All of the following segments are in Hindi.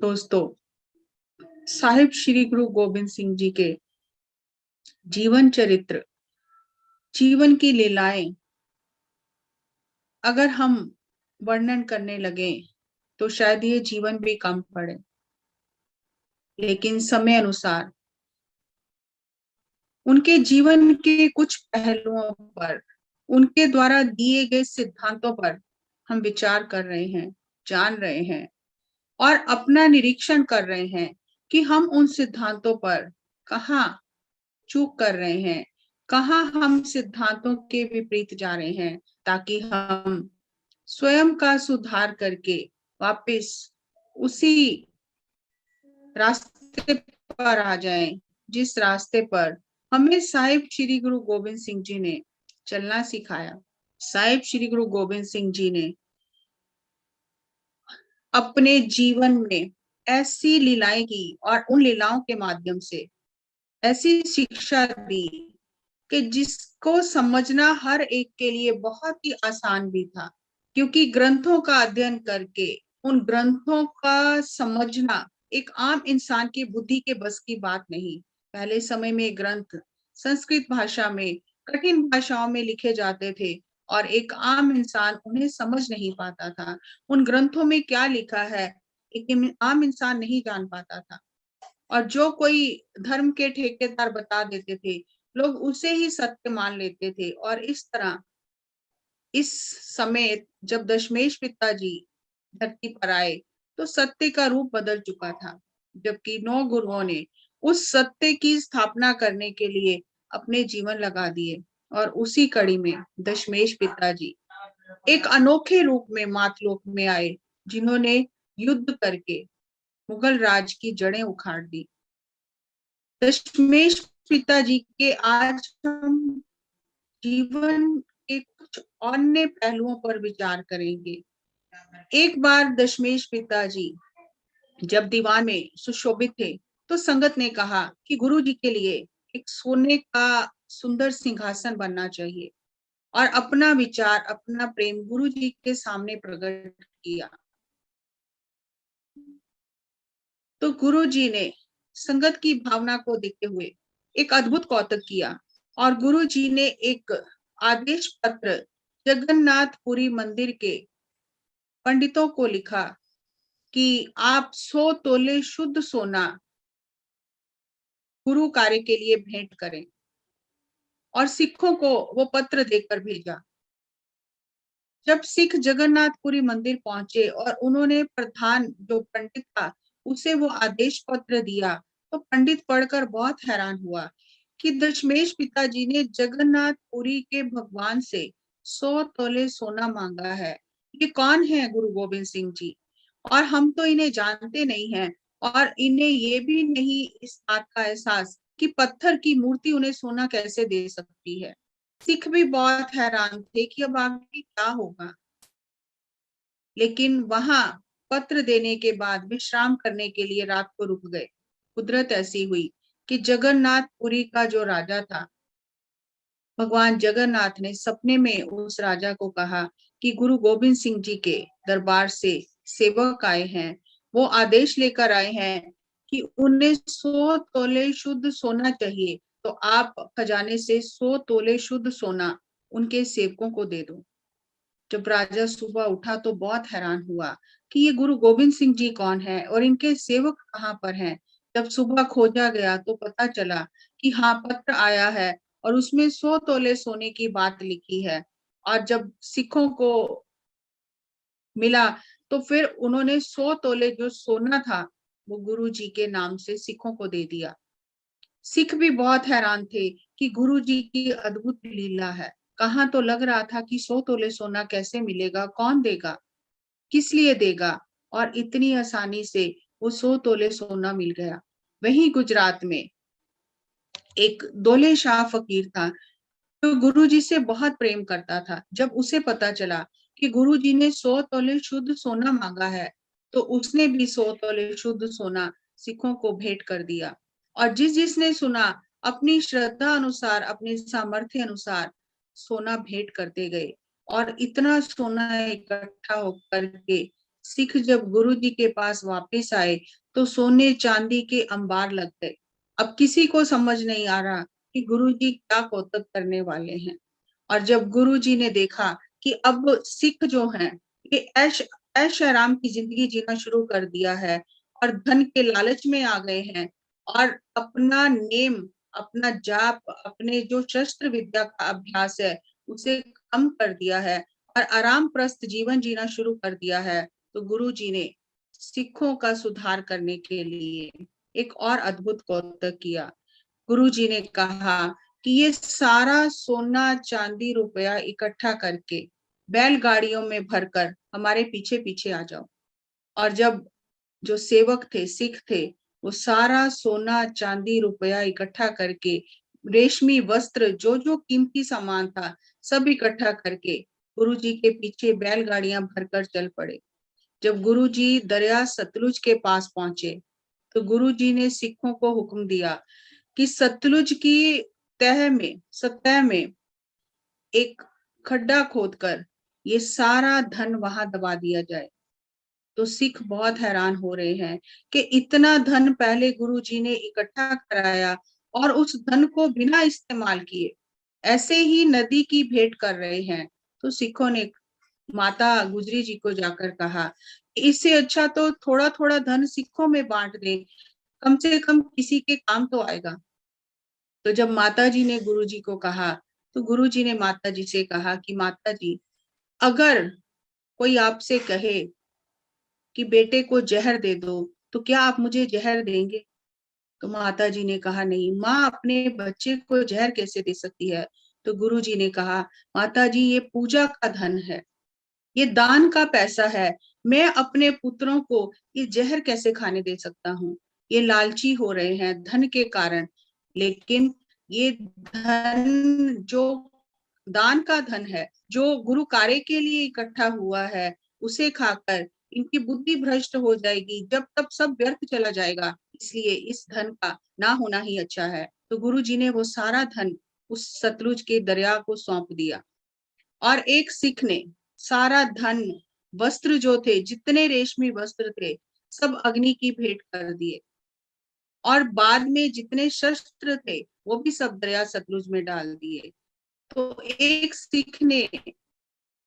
दोस्तों, साहिब श्री गुरु गोबिंद सिंह जी के जीवन चरित्र, जीवन की लीलाएं अगर हम वर्णन करने लगे तो शायद ये जीवन भी कम पड़े। लेकिन समय अनुसार उनके जीवन के कुछ पहलुओं पर, उनके द्वारा दिए गए सिद्धांतों पर हम विचार कर रहे हैं, जान रहे हैं और अपना निरीक्षण कर रहे हैं कि हम उन सिद्धांतों पर कहाँ चूक कर रहे हैं, कहाँ हम सिद्धांतों के विपरीत जा रहे हैं, ताकि हम स्वयं का सुधार करके वापस उसी रास्ते पर आ जाएं जिस रास्ते पर हमें साहिब श्री गुरु गोबिंद सिंह जी ने चलना सिखाया। साहिब श्री गुरु गोबिंद सिंह जी ने अपने जीवन में ऐसी लीलाएं की और उन लीलाओं के माध्यम से ऐसी शिक्षा दी कि जिसको समझना हर एक के लिए बहुत ही आसान भी था, क्योंकि ग्रंथों का अध्ययन करके उन ग्रंथों का समझना एक आम इंसान की बुद्धि के बस की बात नहीं। पहले समय में ग्रंथ संस्कृत भाषा में, कठिन भाषाओं में लिखे जाते थे और एक आम इंसान उन्हें समझ नहीं पाता था। उन ग्रंथों में क्या लिखा है एक आम इंसान नहीं जान पाता था, और जो कोई धर्म के ठेकेदार बता देते थे, लोग उसे ही सत्य मान लेते थे। और इस तरह इस समय जब दशमेश पिताजी धरती पर आए तो सत्य का रूप बदल चुका था, जबकि 9 गुरुओं ने उस सत्य की स्थापना करने के लिए अपने जीवन लगा दिए। और उसी कड़ी में दशमेश पिताजी एक अनोखे रूप में मातलोक में आए, जिन्होंने युद्ध करके मुगल राज की जड़ें उखाड़ दी। दशमेश पिताजी के आज हम जीवन के कुछ अन्य पहलुओं पर विचार करेंगे। एक बार दशमेश पिताजी जब दीवान में सुशोभित थे तो संगत ने कहा कि गुरु जी के लिए एक सोने का सुंदर सिंहासन बनना चाहिए, और अपना विचार, अपना प्रेम गुरु जी के सामने प्रकट किया। तो गुरु जी ने संगत की भावना को देखते हुए एक अद्भुत कौतक किया, और गुरु जी ने एक आदेश पत्र जगन्नाथपुरी मंदिर के पंडितों को लिखा कि आप 100 तोले शुद्ध सोना गुरु कार्य के लिए भेंट करें, और सिखों को वो पत्र देकर भेजा। जब सिख जगन्नाथपुरी मंदिर पहुंचे और उन्होंने प्रधान जो पंडित था उसे वो आदेश पत्र दिया, तो पंडित पढ़कर बहुत हैरान हुआ कि दशमेश पिताजी ने जगन्नाथपुरी के भगवान से 100 तोले सोना मांगा है। ये कौन है गुरु गोबिंद सिंह जी, और हम तो इन्हें जानते नहीं हैं, और इन्हें ये भी नहीं इस बात का एहसास कि पत्थर की मूर्ति उन्हें सोना कैसे दे सकती है। सिख भी बहुत हैरान थे कि अब आगे क्या होगा। लेकिन वहां पत्र देने के बाद विश्राम करने के लिए रात को रुक गए। कुदरत ऐसी हुई कि जगन्नाथपुरी का जो राजा था, भगवान जगन्नाथ ने सपने में उस राजा को कहा कि गुरु गोबिंद सिंह जी के दरबार से सेवक आए हैं, वो आदेश लेकर आए हैं कि उन्हें 100 तोले शुद्ध सोना चाहिए, तो आप खजाने से 100 तोले शुद्ध सोना उनके सेवकों को दे दो। जब राजा सुबह उठा तो बहुत हैरान हुआ कि ये गुरु गोबिंद सिंह जी कौन है और इनके सेवक कहाँ पर हैं। जब सुबह खोजा गया तो पता चला कि हाँ, पत्र आया है और उसमें 100 तोले सोने की बात लिखी है। और जब सिखों को मिला तो फिर उन्होंने 100 तोले जो सोना था वो गुरु जी के नाम से सिखों को दे दिया। सिख भी बहुत हैरान थे कि गुरु जी की अद्भुत लीला है। कहाँ तो लग रहा था कि 100 तोले सोना कैसे मिलेगा, कौन देगा, किस लिए देगा, और इतनी आसानी से वो 100 तोले सोना मिल गया। वहीं गुजरात में एक दोले शाह फकीर था जो गुरु जी से बहुत प्रेम करता था। जब उसे पता चला कि गुरु जी ने 100 तोले शुद्ध सोना मांगा है, तो उसने भी 100 तोले शुद्ध सोना सिखों को भेंट कर दिया। और जिसने सुना अपनी श्रद्धा अनुसार, अपने सामर्थ्य अनुसार सोना भेंट करते गए, और इतना सोना इकट्ठा होकर के सिख जब गुरु जी के पास वापस आए तो सोने चांदी के अंबार लग गए। अब किसी को समझ नहीं आ रहा कि गुरु जी क्या कौतुक करने वाले हैं। और जब गुरु जी ने देखा कि अब सिख जो हैं ये ऐश ऐश आराम की जिंदगी जीना शुरू कर दिया है और धन के लालच में आ गए हैं और अपना नेम, अपना जाप, अपने जो शस्त्र विद्या का अभ्यास है उसे कम कर दिया है और आराम प्रस्थ जीवन जीना शुरू कर दिया है, तो गुरु जी ने सिखों का सुधार करने के लिए एक और अद्भुत कौतक किया। गुरु जी ने कहा कि ये सारा सोना चांदी रुपया इकट्ठा करके बैलगाड़ियों में भरकर हमारे पीछे पीछे आ जाओ। और जब जो सेवक थे, सिख थे, वो सारा सोना चांदी रुपया इकट्ठा करके रेशमी वस्त्र जो जो कीमती सामान था सब इकट्ठा करके गुरु जी के पीछे बैलगाड़ियां भरकर चल पड़े। जब गुरु जी दरिया सतलुज के पास पहुंचे तो गुरु जी ने सिखों को हुक्म दिया कि सतलुज की सतह में एक खड्डा खोदकर ये सारा धन वहां दबा दिया जाए। तो सिख बहुत हैरान हो रहे हैं कि इतना धन पहले गुरु जी ने इकट्ठा कराया और उस धन को बिना इस्तेमाल किए ऐसे ही नदी की भेंट कर रहे हैं। तो सिखों ने माता गुजरी जी को जाकर कहा, इससे अच्छा तो थोड़ा थोड़ा धन सिखों में बांट दें, कम से कम किसी के काम तो आएगा। तो जब माता जी ने गुरु जी को कहा तो गुरु जी ने माता जी से कहा कि माता जी, अगर कोई आपसे कहे कि बेटे को जहर दे दो तो क्या आप मुझे जहर देंगे? तो माता जी ने कहा, नहीं, माँ अपने बच्चे को जहर कैसे दे सकती है? तो गुरु जी ने कहा, माता जी ये पूजा का धन है, ये दान का पैसा है, मैं अपने पुत्रों को ये जहर कैसे खाने दे सकता हूँ? ये लालची हो रहे हैं धन के कारण, लेकिन ये धन जो दान का धन है, जो गुरु कार्य के लिए इकट्ठा हुआ है, उसे खाकर इनकी बुद्धि भ्रष्ट हो जाएगी, जब तब सब व्यर्थ चला जाएगा, इसलिए इस धन का ना होना ही अच्छा है। तो गुरु जी ने वो सारा धन उस सतलुज के दरिया को सौंप दिया और एक सिख ने सारा धन, वस्त्र जो थे, जितने रेशमी वस्त्र थे, सब अग्नि की भेंट कर दिए और बाद में जितने शस्त्र थे वो भी सब दरिया सतलुज में डाल दिए। तो एक सिख ने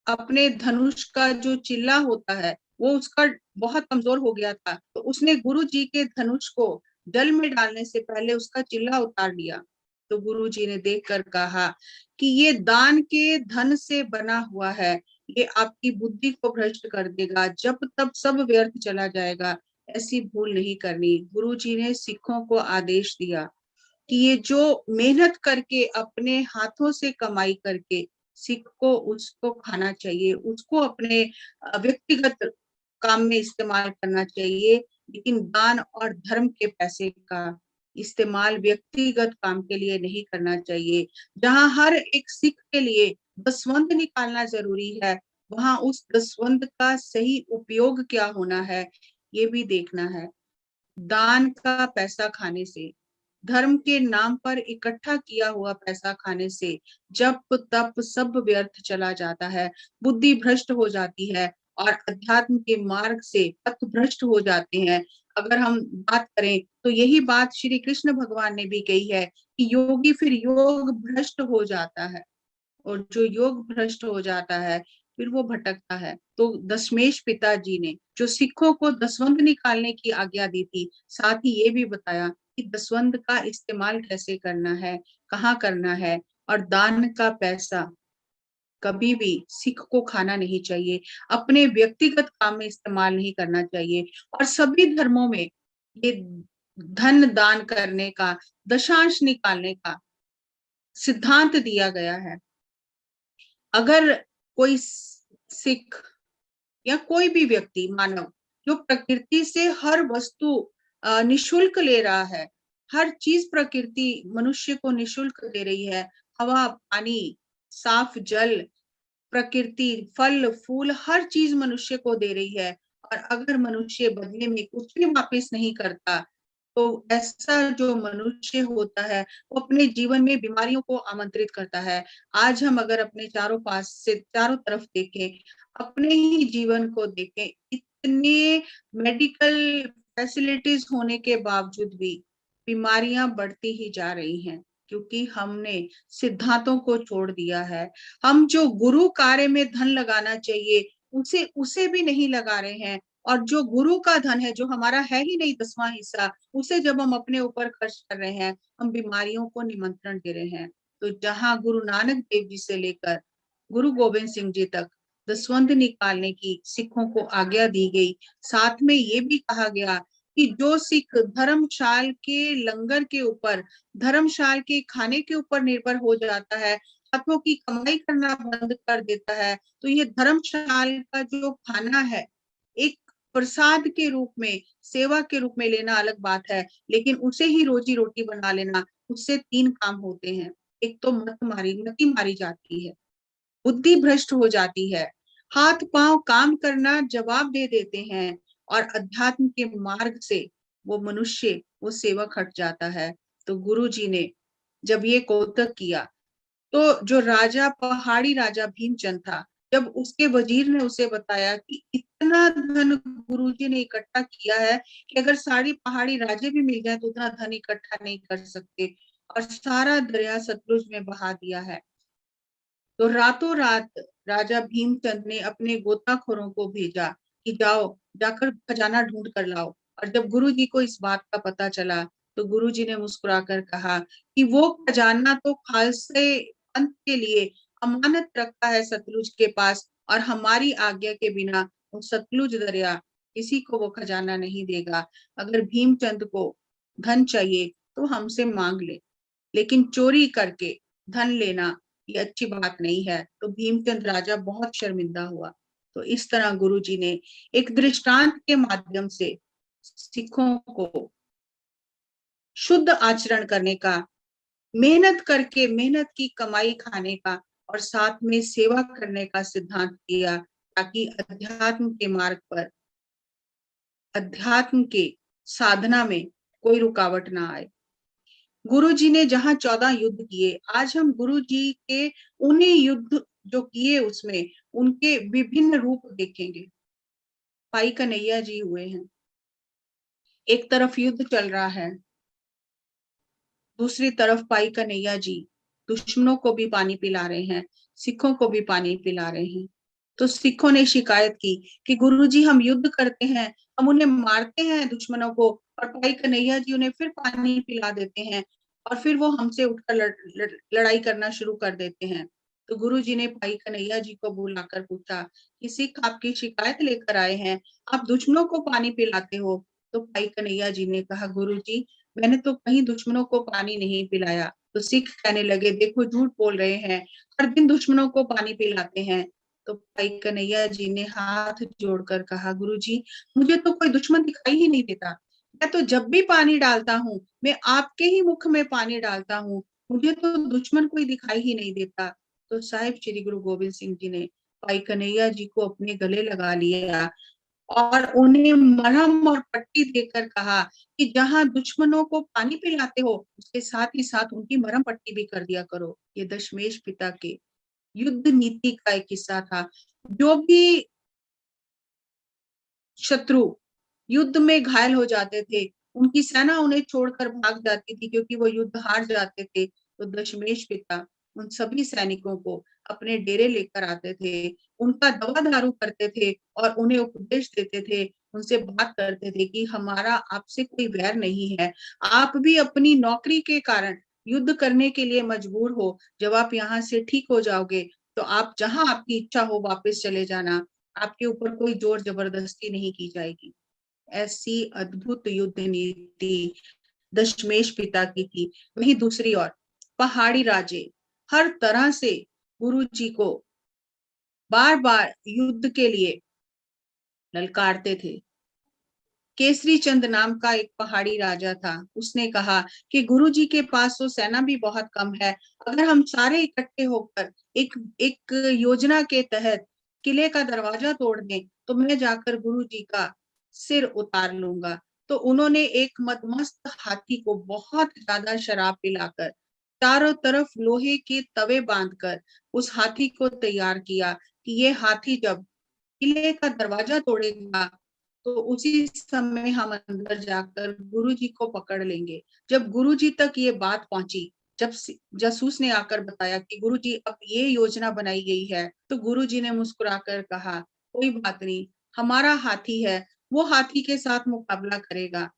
अपने धनुष का जो चिल्ला होता है वो उसका बहुत कमजोर हो गया था, तो उसने गुरु जी के धनुष को जल में डालने से पहले उसका चिल्ला उतार लिया। तो गुरु जी ने देखकर कहा कि ये दान के धन से बना हुआ है, ये आपकी बुद्धि को भ्रष्ट कर देगा, जब तब सब व्यर्थ चला जाएगा, ऐसी भूल नहीं करनी। गुरु जी ने सिखों को आदेश दिया कि ये जो मेहनत करके अपने हाथों से कमाई करके सिख को उसको खाना चाहिए, उसको अपने व्यक्तिगत काम में इस्तेमाल करना चाहिए, लेकिन दान और धर्म के पैसे का इस्तेमाल व्यक्तिगत काम के लिए नहीं करना चाहिए। जहां हर एक सिख के लिए दसवंध निकालना जरूरी है, वहां उस दसवंध का सही उपयोग क्या होना है ये भी देखना है। दान का पैसा खाने से, धर्म के नाम पर इकट्ठा किया हुआ पैसा खाने से जब तब सब व्यर्थ चला जाता है, बुद्धि भ्रष्ट हो जाती है और अध्यात्म के मार्ग से पथ भ्रष्ट हो जाते हैं। अगर हम बात करें तो यही बात श्री कृष्ण भगवान ने भी कही है कि योगी फिर योग भ्रष्ट हो जाता है, और जो योग भ्रष्ट हो जाता है फिर वो भटकता है। तो दशमेश पिताजी ने जो सिखों को दसवंध निकालने की आज्ञा दी थी, साथ ही ये भी बताया कि दसवंध का इस्तेमाल कैसे करना है, कहाँ करना है, और दान का पैसा कभी भी सिख को खाना नहीं चाहिए, अपने व्यक्तिगत काम में इस्तेमाल नहीं करना चाहिए। और सभी धर्मों में ये धन दान करने का, दशांश निकालने का सिद्धांत दिया गया है। अगर कोई सिख या कोई भी व्यक्ति, मानव, जो प्रकृति से हर वस्तु निशुल्क ले रहा है, हर चीज प्रकृति मनुष्य को निशुल्क दे रही है, हवा, पानी, साफ जल, प्रकृति, फल फूल, हर चीज मनुष्य को दे रही है, और अगर मनुष्य बदले में कुछ भी वापस नहीं करता तो ऐसा जो मनुष्य होता है वो अपने जीवन में बीमारियों को आमंत्रित करता है। आज हम अगर अपने चारों पास से चारों तरफ देखें, अपने ही जीवन को देखें, इतने मेडिकल फैसिलिटीज होने के बावजूद भी बीमारियां बढ़ती ही जा रही हैं, क्योंकि हमने सिद्धांतों को छोड़ दिया है। हम जो गुरु कार्य में धन लगाना चाहिए उसे उसे भी नहीं लगा रहे हैं, और जो गुरु का धन है, जो हमारा है ही नहीं 10वां हिस्सा, उसे जब हम अपने ऊपर खर्च कर रहे हैं, हम बीमारियों को निमंत्रण दे रहे हैं। तो जहां गुरु नानक देव जी से लेकर गुरु गोविंद सिंह जी तक दसवंध निकालने की सिखों को आज्ञा दी गई, साथ में ये भी कहा गया कि जो सिख धर्मशाल के लंगर के ऊपर, धर्मशाल के खाने के ऊपर निर्भर हो जाता है, हाथों की कमाई करना बंद कर देता है, तो ये धर्मशाल का जो खाना है एक प्रसाद के रूप में, सेवा के रूप में लेना अलग बात है, लेकिन उसे ही रोजी रोटी बना लेना, उससे 3 काम होते हैं। एक तो मति मारी जाती है, बुद्धि भ्रष्ट हो जाती है, हाथ पांव काम करना जवाब दे देते हैं, और अध्यात्म के मार्ग से वो मनुष्य, वो सेवक हट जाता है। तो गुरु जी ने जब ये कौतक किया, तो जो राजा, पहाड़ी राजा भीमचंद था, जब उसके वजीर ने उसे बताया कि इतना धन गुरुजी ने इकट्ठा किया है कि अगर सारी पहाड़ी राजे भी मिल जाए तो उतना धन इकट्ठा नहीं कर सकते, और सारा दरिया सतलुज में बहा दिया है, तो रातों रात राजा भीमचंद ने अपने गोताखोरों को भेजा कि जाओ, जाकर खजाना ढूंढ कर लाओ। और जब गुरु जी को इस बात का पता चला, तो गुरु जी ने मुस्कुराकर कहा कि वो खजाना तो खालसे पंथ के लिए अमानत रखा है सतलुज के पास, और हमारी आज्ञा के बिना वो सतलुज दरिया किसी को वो खजाना नहीं देगा। अगर भीमचंद को धन चाहिए तो हमसे मांग ले, लेकिन चोरी करके धन लेना ये अच्छी बात नहीं है। तो भीमचंद राजा बहुत शर्मिंदा हुआ। तो इस तरह गुरु जी ने एक दृष्टांत के माध्यम से सिखों को शुद्ध आचरण करने का, मेहनत करके मेहनत की कमाई खाने का, और साथ में सेवा करने का सिद्धांत दिया, ताकि अध्यात्म के मार्ग पर, अध्यात्म के साधना में कोई रुकावट ना आए। गुरु जी ने जहां 14 युद्ध किए, आज हम गुरु जी के उन्हीं युद्ध जो किए उसमें उनके विभिन्न रूप देखेंगे। भाई कन्हैया जी हुए हैं, एक तरफ युद्ध चल रहा है, दूसरी तरफ भाई कन्हैया जी दुश्मनों को भी पानी पिला रहे हैं, सिखों को भी पानी पिला रहे हैं। तो सिखों ने शिकायत की कि गुरुजी हम युद्ध करते हैं, हम उन्हें मारते हैं दुश्मनों को, और भाई कन्हैया जी उन्हें फिर पानी पिला देते हैं, और फिर वो हमसे उठकर लड़ाई करना शुरू कर देते हैं। तो गुरु जी ने भाई कन्हैया जी को बुलाकर पूछा कि सिख आपकी शिकायत लेकर आए हैं, आप दुश्मनों को पानी पिलाते हो। तो भाई कन्हैया जी ने कहा, गुरु जी मैंने तो कहीं दुश्मनों को पानी नहीं पिलाया। तो सिख कहने लगे, देखो झूठ बोल रहे हैं, हर दिन दुश्मनों को पानी पिलाते हैं। तो भाई कन्हैया जी ने हाथ जोड़कर कहा, गुरु जी मुझे तो कोई दुश्मन दिखाई ही नहीं देता, मैं तो जब भी पानी डालता हूँ मैं आपके ही मुख में पानी डालता हूँ, मुझे तो दुश्मन कोई दिखाई ही नहीं देता। तो साहिब श्री गुरु गोविंद सिंह जी ने भाई कन्हैया जी को अपने गले लगा लिया, और उन्हें मरहम और पट्टी देकर कहा कि जहां दुश्मनों को पानी पिलाते हो उसके साथ ही साथ उनकी मरहम पट्टी भी कर दिया करो। ये दशमेश पिता के युद्ध नीति का एक किस्सा था। जो भी शत्रु युद्ध में घायल हो जाते थे, उनकी सेना उन्हें छोड़कर भाग जाती थी क्योंकि वो युद्ध हार जाते थे, तो दशमेश पिता उन सभी सैनिकों को अपने डेरे लेकर आते थे, उनका दवा दारू करते थे और उन्हें उपदेश देते थे, उनसे बात करते थे कि हमारा आपसे कोई वैर नहीं है, आप भी अपनी नौकरी के कारण युद्ध करने के लिए मजबूर हो, जब आप यहाँ से ठीक हो जाओगे तो आप जहां आपकी इच्छा हो वापस चले जाना, आपके ऊपर कोई जोर जबरदस्ती नहीं की जाएगी। ऐसी अद्भुत युद्ध नीति दशमेश पिता की थी। वहीं दूसरी ओर पहाड़ी राजे हर तरह से गुरु जी को बार बार युद्ध के लिए ललकारते थे। केसरी चंद नाम का एक पहाड़ी राजा था, उसने कहा कि गुरुजी के पास तो सेना भी बहुत कम है, अगर हम सारे इकट्ठे होकर एक एक योजना के तहत किले का दरवाजा तोड़ दें तो मैं जाकर गुरुजी का सिर उतार लूंगा। तो उन्होंने एक मदमस्त हाथी को बहुत ज्यादा शराब पिलाकर चारों तरफ लोहे के तवे बांधकर उस हाथी को तैयार किया कि ये हाथी जब किले का दरवाजा तोड़ेगा तो उसी समय हम अंदर जाकर गुरुजी को पकड़ लेंगे। जब गुरुजी तक ये बात पहुंची, जब जासूस ने आकर बताया कि गुरुजी अब ये योजना बनाई गई है, तो गुरुजी ने मुस्कुराकर कहा, कोई बात नहीं, हमारा हाथी है, वो हाथी के साथ मुकाबला करेगा।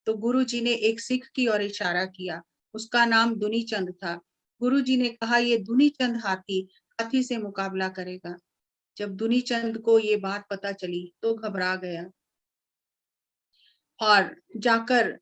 तो गुरुजी ने एक सिख की ओर इशारा किया, उसका नाम दुनीचंद था। गुरुजी ने कहा, ये दुनीचंद हाथी हाथी से मुकाबला करेगा। जब दुनीचंद को ये बात पता चली तो घबरा गया और जाकर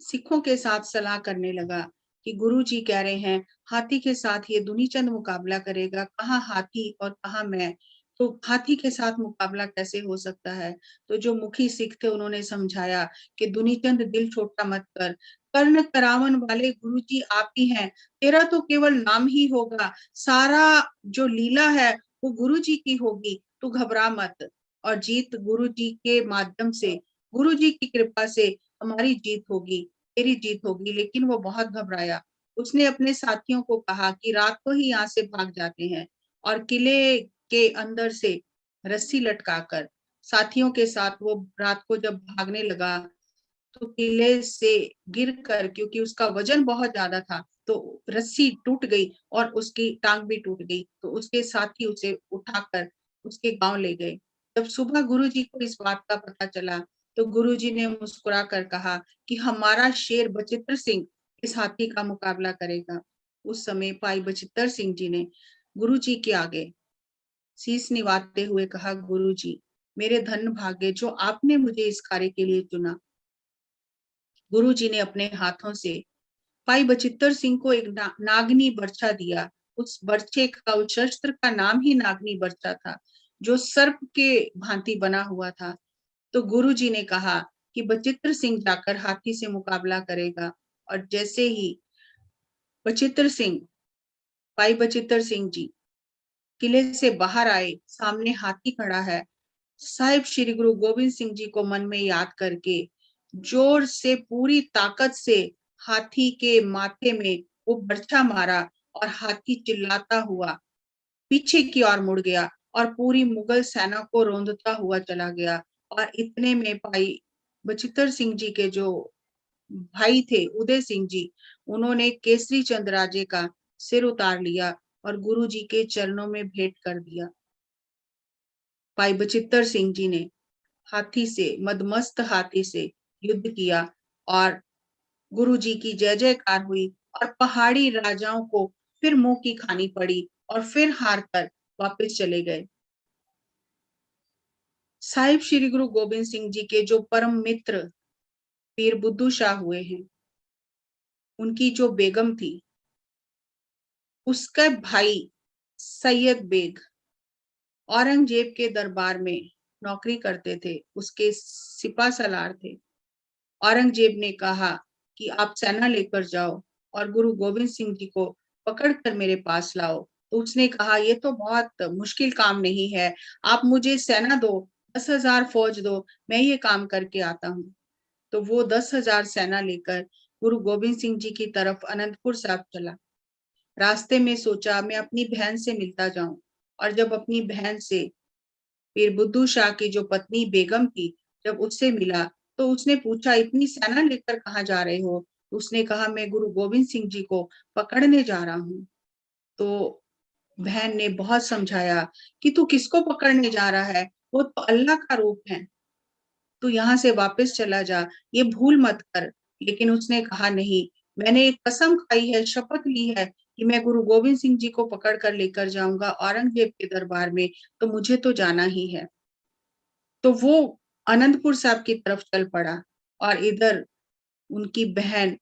सिखों के साथ सलाह करने लगा कि गुरुजी कह रहे हैं हाथी के साथ ये दुनीचंद मुकाबला करेगा, कहाँ हाथी और कहाँ मैं, तो हाथी के साथ मुकाबला कैसे हो सकता है। तो जो मुखी सिख थे उन्होंने समझाया कि दुनीचंद दिल छोटा मत कर, कर्ण करावन वाले गुरुजी आप ही हैं, तेरा तो केवल नाम ही होगा, सारा जो लीला है वो गुरुजी की होगी, तू घबरा मत, और जीत गुरुजी के माध्यम से, गुरुजी की कृपा से हमारी जीत होगी, तेरी जीत होगी। लेकिन वो बहुत घबराया। उसने अपने साथियों को कहा कि रात को ही यहाँ से भाग जाते हैं, और किले के अंदर से रस्सी लटकाकर साथियों के साथ वो रात को जब भागने लगा तो किले से गिर कर, क्योंकि उसका वजन बहुत ज्यादा था, तो रस्सी टूट गई और उसकी टांग भी टूट गई। तो उसके साथी उसे उठाकर उसके गांव ले गए। जब सुबह गुरुजी को इस बात का पता चला तो गुरुजी ने मुस्कुरा कर कहा कि हमारा शेर बचित्र सिंह इस हाथी का मुकाबला करेगा। उस समय भाई बचित्र सिंह जी ने गुरुजी के आगे शीश निवाते हुए कहा, गुरुजी, मेरे धन भाग्य जो आपने मुझे इस कार्य के लिए चुना। गुरुजी ने अपने हाथों से भाई बचित्र सिंह को एक नागनी बर्छा दिया। उस बर्छे का, उस शस्त्र का नाम ही नागनी बर्छा था, जो सर्प के भांति बना हुआ था। तो गुरुजी ने कहा कि बचित्र सिंह जाकर हाथी से मुकाबला करेगा। और जैसे ही बचित्र सिंह, भाई बचित्र सिंह जी किले से बाहर आए, सामने हाथी खड़ा है। साहिब श्री गुरु गोविंद सिंह जी को मन में याद करके जोर से, पूरी ताकत से हाथी के माथे में वो बर्छा मारा, और हाथी चिल्लाता हुआ पीछे की ओर मुड़ गया और पूरी मुगल सेना को रौंदता हुआ चला गया। और इतने में भाई बचित्र सिंह जी के जो भाई थे उदय सिंह जी, उन्होंने केसरी चंद राजे का सिर उतार लिया और गुरु जी के चरणों में भेंट कर दिया। भाई बचित्र सिंह जी ने हाथी से, मदमस्त हाथी से युद्ध किया और गुरु जी की जय जयकार हुई, और पहाड़ी राजाओं को फिर मुंह की खानी पड़ी और फिर हार कर वापस चले गए। साहिब श्री गुरु गोविंद सिंह जी के जो परम मित्र पीर बुद्धू शाह हुए हैं, उनकी जो बेगम थी, उसका भाई सैयद बेग औरंगजेब के दरबार में नौकरी करते थे, उसके सिपा सलार थे। औरंगजेब ने कहा कि आप सेना लेकर जाओ और गुरु गोविंद सिंह जी को पकड़कर मेरे पास लाओ। तो उसने कहा, ये तो बहुत मुश्किल काम नहीं है, आप मुझे सेना दो, 10,000 फौज दो, मैं ये काम करके आता हूँ। तो वो 10,000 सेना लेकर गुरु गोविंद सिंह जी की तरफ अनंतपुर साहिब चला। रास्ते में सोचा मैं अपनी बहन से मिलता जाऊं, और जब अपनी बहन से, पीर बुद्धू शाह की जो पत्नी बेगम थी, जब उससे मिला तो उसने पूछा, इतनी सेना लेकर कहाँ जा रहे हो? उसने कहा, मैं गुरु गोविंद सिंह जी को पकड़ने जा रहा हूँ। तो बहन ने बहुत समझाया कि तू किसको पकड़ने जा रहा है, वो तो अल्लाह का रूप है, तू यहाँ से वापस चला जा, ये भूल मत कर। लेकिन उसने कहा, नहीं, मैंने एक कसम खाई है, शपथ ली है कि मैं गुरु गोविंद सिंह जी को पकड़ कर लेकर जाऊंगा औरंगजेब के दरबार में, तो मुझे तो जाना ही है। तो वो अनंतपुर साहब की तरफ चल पड़ा, और इधर उनकी बहन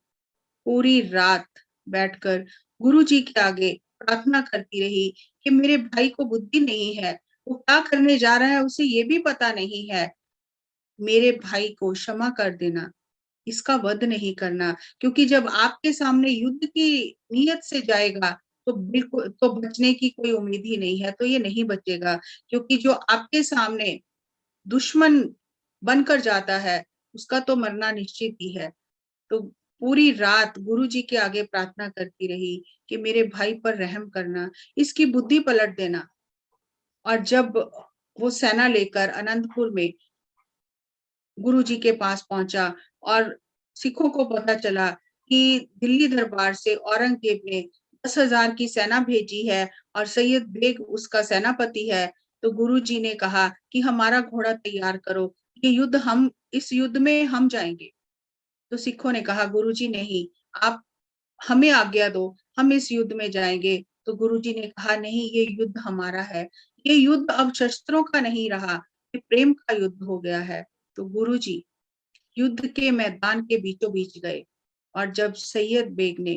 पूरी रात बैठकर गुरु जी के आगे प्रार्थना करती रही कि मेरे भाई को बुद्धि नहीं है, वो क्या करने जा रहा है उसे ये भी पता नहीं है, मेरे भाई को क्षमा कर देना, इसका वध नहीं करना, क्योंकि जब आपके सामने युद्ध की नीयत से जाएगा तो बिल्कुल, तो बचने की कोई उम्मीद ही नहीं है, तो ये नहीं बचेगा, क्योंकि जो आपके सामने दुश्मन बनकर जाता है उसका तो मरना निश्चित ही है। तो पूरी रात गुरु जी के आगे प्रार्थना करती रही कि मेरे भाई पर रहम करना, इसकी बुद्धि पलट देना। और जब वो सेना लेकर अनंतपुर में गुरुजी के पास पहुंचा और सिखों को पता चला कि दिल्ली दरबार से औरंगजेब ने 10,000 की सेना भेजी है और सैयद बेग उसका सेनापति है। तो गुरुजी ने कहा कि हमारा घोड़ा तैयार करो, इस युद्ध में हम जाएंगे। तो सिखों ने कहा गुरुजी नहीं, आप हमें आज्ञा दो, हम इस युद्ध में जाएंगे। तो गुरुजी ने कहा नहीं, ये युद्ध हमारा है, ये युद्ध अब शस्त्रों का नहीं रहा, ये प्रेम का युद्ध हो गया है। तो गुरुजी युद्ध के मैदान के बीचों बीच गए और जब सैयद बेग ने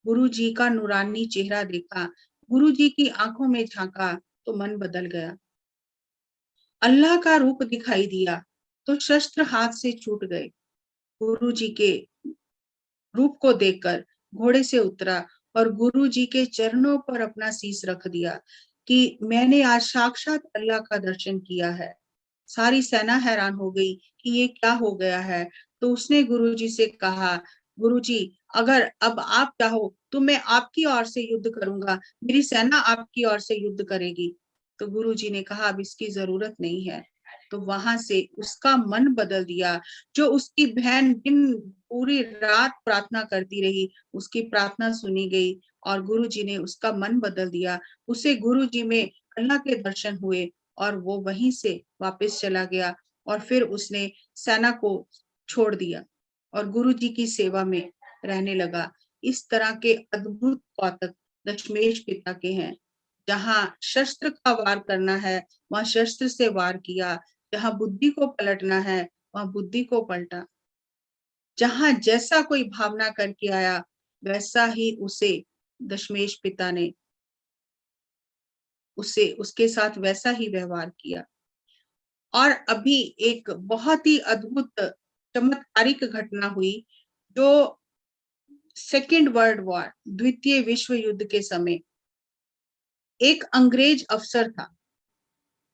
गुरुजी का नूरानी चेहरा देखा, गुरुजी की आंखों में झांका, तो मन बदल गया। अल्लाह का रूप दिखाई दिया तो शस्त्र हाथ से छूट गए। गुरुजी के रूप को देखकर घोड़े से उतरा और गुरुजी के चरणों पर अपना शीश रख दिया कि मैंने आज साक्षात अल्लाह का दर्शन किया है। सारी सेना हैरान हो गई कि ये क्या हो गया है। तो उसने गुरुजी से कहा, गुरुजी अगर अब आप चाहो तो मैं आपकी ओर से युद्ध करूंगा, मेरी सेना आपकी ओर से युद्ध करेगी। तो गुरुजी ने कहा अब इसकी जरूरत नहीं है। तो वहां से उसका मन बदल दिया। जो उसकी बहन दिन पूरी रात प्रार्थना करती रही, उसकी प्रार्थना सुनी गई और गुरुजी ने उसका मन बदल दिया। उसे गुरुजी में अल्लाह के दर्शन हुए और वो वहीं से वापस चला गया और फिर उसने सेना को छोड़ दिया और गुरुजी की सेवा में रहने लगा। इस तरह के अद्भुत कौतक दशमेश पिता के हैं। जहां शस्त्र का वार करना है वहां शस्त्र से वार किया, जहां बुद्धि को पलटना है वहां बुद्धि को पलटा, जहां जैसा कोई भावना करके आया वैसा ही उसे दशमेश पिता ने उसके साथ वैसा ही व्यवहार किया। और अभी एक बहुत ही अद्भुत चमत्कारिक घटना हुई जो सेकेंड वर्ल्ड वॉर, द्वितीय विश्व युद्ध के समय एक अंग्रेज अफसर था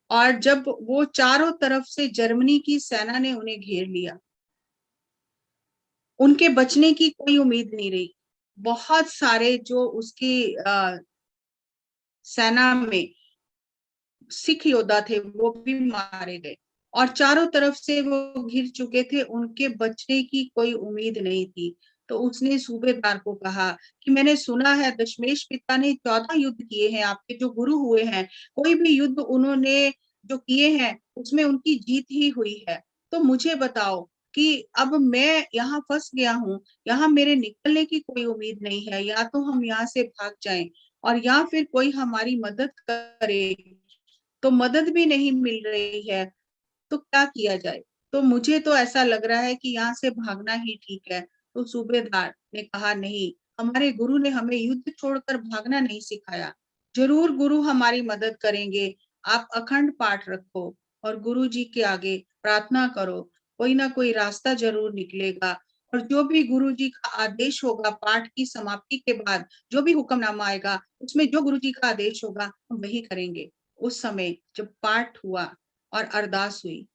और जब वो चारों तरफ से जर्मनी की सेना ने उन्हें घेर लिया, उनके बचने की कोई उम्मीद नहीं रही। बहुत सारे जो उसकी सेना में सिख योद्धा थे वो भी मारे गए और चारों तरफ से वो घिर चुके थे, उनके बचने की कोई उम्मीद नहीं थी। तो उसने सूबेदार को कहा कि मैंने सुना है दशमेश पिता ने 14 युद्ध किए हैं, आपके जो गुरु हुए हैं कोई भी युद्ध उन्होंने जो किए हैं उसमें उनकी जीत ही हुई है। तो मुझे बताओ कि अब मैं यहाँ फंस गया हूँ, यहाँ मेरे निकलने की कोई उम्मीद नहीं है, या तो हम यहाँ से भाग जाएं और या फिर कोई हमारी मदद करे, तो मदद भी नहीं मिल रही है, तो क्या किया जाए। तो मुझे तो ऐसा लग रहा है कि यहाँ से भागना ही ठीक है। तो सूबेदार ने कहा नहीं, हमारे गुरु ने हमें युद्ध छोड़कर भागना नहीं सिखाया, जरूर गुरु हमारी मदद करेंगे। आप अखंड पाठ रखो और गुरु जी के आगे प्रार्थना करो, कोई ना कोई रास्ता जरूर निकलेगा। और जो भी गुरु जी का आदेश होगा, पाठ की समाप्ति के बाद जो भी हुक्मनामा आएगा उसमें जो गुरु जी का आदेश होगा हम वही करेंगे। उस समय जब पाठ हुआ और अरदास हुई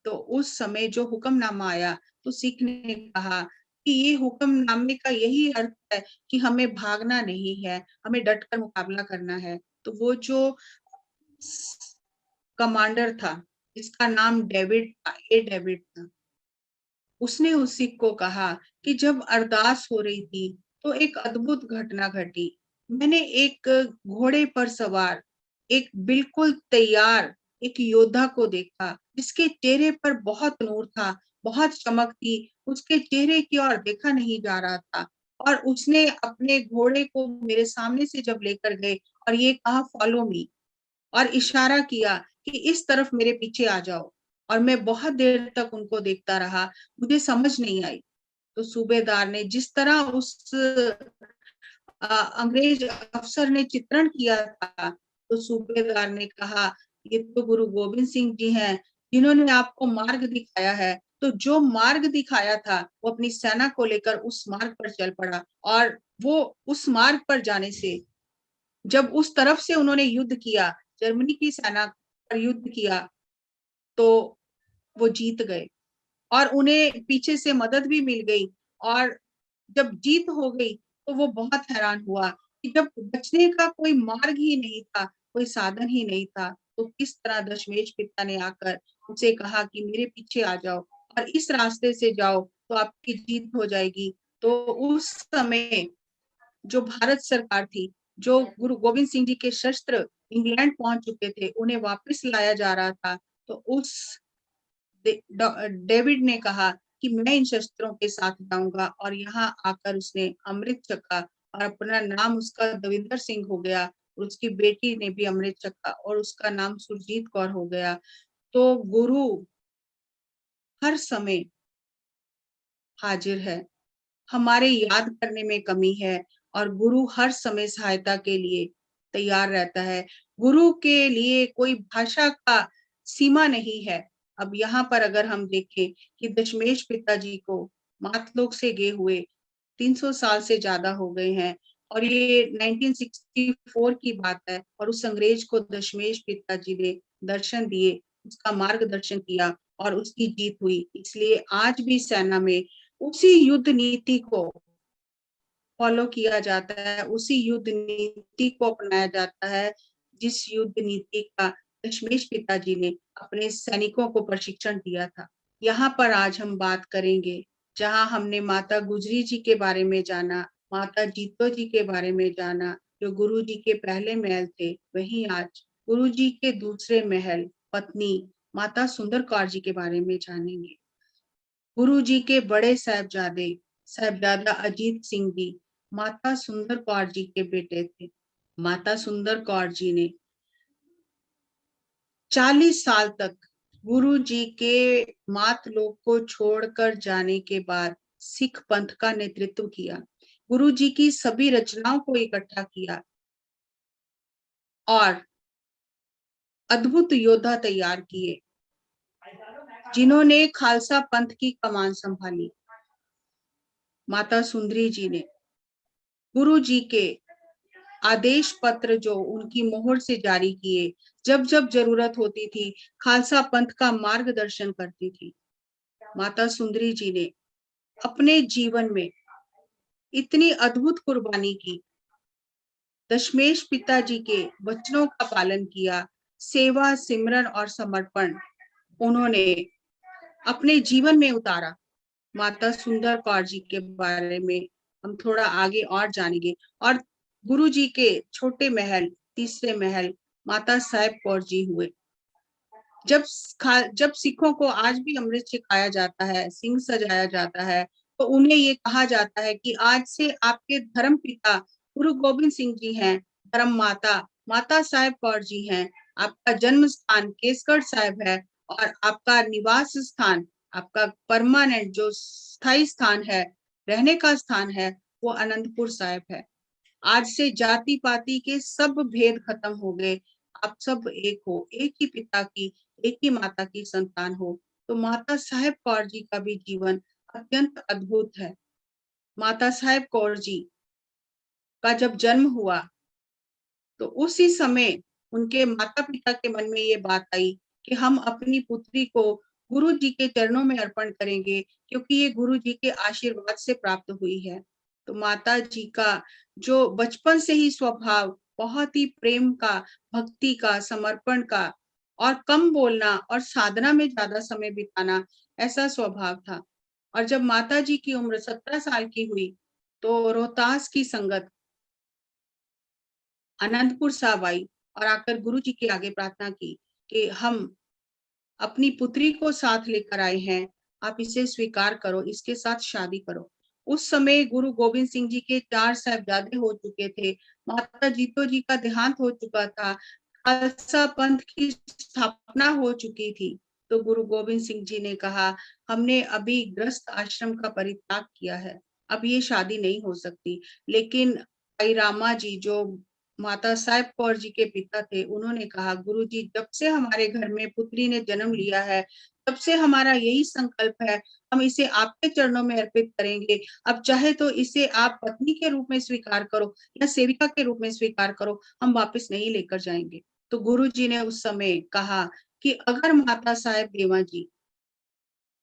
तो उस समय जो हुक्मनामा आया तो सिख ने कहा कि ये हुक्मनामे का यही अर्थ है कि हमें भागना नहीं है, हमें डटकर मुकाबला करना है। तो वो जो कमांडर था जिसका नाम डेविड था, ए डेविड था, उसने उस सिख को कहा कि जब अरदास हो रही थी तो एक अद्भुत घटना घटी। मैंने एक घोड़े पर सवार एक बिल्कुल तैयार एक योद्धा को देखा जिसके चेहरे पर बहुत नूर था, बहुत चमक थी, उसके चेहरे की ओर देखा नहीं जा रहा था। और उसने अपने घोड़े को मेरे सामने से जब लेकर गए और ये कहा फॉलो मी, और इशारा किया कि इस तरफ मेरे पीछे आ जाओ। और मैं बहुत देर तक उनको देखता रहा, मुझे समझ नहीं आई। तो सूबेदार ने जिस तरह उस अंग्रेज अफसर ने चित्रण किया था, तो सूबेदार ने कहा ये तो गुरु गोविंद सिंह जी हैं जिन्होंने आपको मार्ग दिखाया है। तो जो मार्ग दिखाया था वो अपनी सेना को लेकर उस मार्ग पर चल पड़ा और वो उस मार्ग पर जाने से जब उस तरफ से उन्होंने युद्ध किया, जर्मनी की सेना पर युद्ध किया, तो वो जीत गए और उन्हें पीछे से मदद भी मिल गई। और जब जीत हो गई तो वो बहुत हैरान हुआ कि जब बचने का कोई मार्ग ही नहीं था, कोई साधन ही नहीं था, तो किस तरह दशमेश पिता ने आकर उसे कहा कि मेरे पीछे आ जाओ और इस रास्ते से जाओ तो आपकी जीत हो जाएगी। तो उस समय जो भारत सरकार थी, जो गुरु गोविंद सिंह जी के शस्त्र इंग्लैंड पहुंच चुके थे, उन्हें वापस लाया जा रहा था। तो उस डेविड ने कहा कि मैं इन शस्त्रों के साथ जाऊंगा, और यहाँ आकर उसने अमृत चखा और अपना नाम उसका दविंदर सिंह हो गया। उसकी बेटी ने भी अमृत चखा और उसका नाम सुरजीत कौर हो गया। तो गुरु हर समय हाजिर है, हमारे याद करने में कमी है, और गुरु हर समय सहायता के लिए तैयार रहता है। गुरु के लिए कोई भाषा का सीमा नहीं है। अब यहाँ पर अगर हम देखें कि दशमेश पिताजी को मातलोक से गए हुए 300 साल से ज्यादा हो गए हैं, और ये 1964 की बात है, और उस अंग्रेज को दशमेश पिताजी ने दर्शन दिए, उसका मार्गदर्शन किया और उसकी जीत हुई। इसलिए आज भी सेना में उसी युद्ध नीति को फॉलो किया जाता है, उसी युद्ध नीति को अपनाया जाता है, जिस युद्ध नीति का दशमेश पिताजी ने अपने सैनिकों को प्रशिक्षण दिया था। यहाँ पर आज हम बात करेंगे, जहाँ हमने माता गुजरी जी के बारे में जाना, माता जीतो जी के बारे में जाना, जो गुरु जी के पहले महल थे, वहीं आज गुरु जी के दूसरे महल पत्नी माता सुंदर कौर जी के बारे में जानेंगे। गुरु जी के बड़े साहिबजादा अजीत सिंह जी माता सुंदर कौर जी के बेटे थे। माता सुंदर कौर जी ने 40 साल तक गुरु जी के मातलोक को छोड़कर जाने के बाद सिख पंथ का नेतृत्व किया, गुरु जी की सभी रचनाओं को इकट्ठा किया और अद्भुत योद्धा तैयार किए, जिन्होंने खालसा पंथ की कमान संभाली। माता सुंदरी जी ने गुरु जी के आदेश पत्र जो उनकी मोहर से जारी किए, जब जब जरूरत होती थी खालसा पंथ का मार्गदर्शन करती थी। माता सुंदरी जी ने अपने जीवन में इतनी अद्भुत कुर्बानी की, दशमेश पिताजी के वचनों का पालन किया, सेवा सिमरन और समर्पण उन्होंने अपने जीवन में उतारा। माता सुंदर कौर जी के बारे में हम थोड़ा आगे और जानेंगे। और गुरु जी के छोटे महल, तीसरे महल माता साहेब कौर जी हुए। जब सिखों को आज भी अमृत छिकाया जाता है, सिंह सजाया जाता है, तो उन्हें ये कहा जाता है कि आज से आपके धर्म पिता गुरु गोविंद सिंह जी हैं, धर्म माता माता साहेब कौर जी हैं, आपका जन्म स्थान केसगढ़ साहिब है, और आपका निवास स्थान, आपका परमानेंट जो स्थायी स्थान है, रहने का स्थान है, वो अनंतपुर साहिब है। आज से जाति पाति के सब भेद खत्म हो गए, आप सब एक हो, एक ही पिता की, एक ही माता की संतान हो। तो माता साहेब कौर जी का भी जीवन अत्यंत अद्भुत है। माता साहेब कौर जी का जब जन्म हुआ, तो उसी समय उनके माता पिता के मन में ये बात आई कि हम अपनी पुत्री को गुरु जी के चरणों में अर्पण करेंगे, क्योंकि ये गुरु जी के आशीर्वाद से प्राप्त हुई है। तो माता जी का जो बचपन से ही स्वभाव बहुत ही प्रेम का, भक्ति का, समर्पण का, और कम बोलना और साधना में ज्यादा समय बिताना, ऐसा स्वभाव था। और जब माता जी की उम्र 17 साल की हुई, तो रोहतास की संगत अनंतपुर साहब आई और आकर गुरु जी के आगे प्रार्थना की कि हम अपनी पुत्री को साथ लेकर आए हैं, आप इसे स्वीकार करो, इसके साथ शादी करो। उस समय गुरु गोविंद सिंह जी के 4 साहिबजादे हो चुके थे, माता जीतो जी का देहांत हो चुका था, खालसा पंथ की स्थापना हो चुकी थी। तो गुरु गोविंद सिंह जी ने कहा, हमने अभी गृहस्थ आश्रम का परित्याग किया है, अब ये शादी नहीं हो सकती। लेकिन भाई रामा जी, जो माता साहेब कौर जी के पिता थे, उन्होंने कहा, गुरु जी, जब से हमारे घर में पुत्री ने जन्म लिया है, तब से हमारा यही संकल्प है, हम इसे आपके चरणों में अर्पित करेंगे। अब चाहे तो इसे आप पत्नी के रूप में स्वीकार करो या सेविका के रूप में स्वीकार करो, हम वापस नहीं लेकर जाएंगे। तो गुरु जी ने उस समय कहा कि अगर माता साहेब देवा जी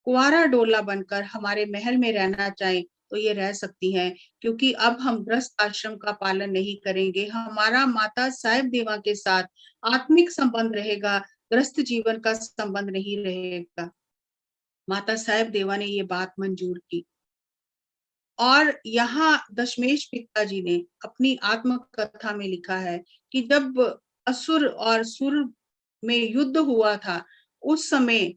कुंवारा डोला बनकर हमारे महल में रहना चाहें, तो ये रह सकती हैं, क्योंकि अब हम गृहस्थ आश्रम का पालन नहीं करेंगे। हमारा माता साहेब देवा के साथ आत्मिक संबंध रहेगा, गृहस्थ जीवन का संबंध नहीं रहेगा। माता साहेब देवा ने ये बात मंजूर की। और यहाँ दशमेश पिताजी ने अपनी आत्मकथा में लिखा है कि जब असुर और सुर में युद्ध हुआ था, उस समय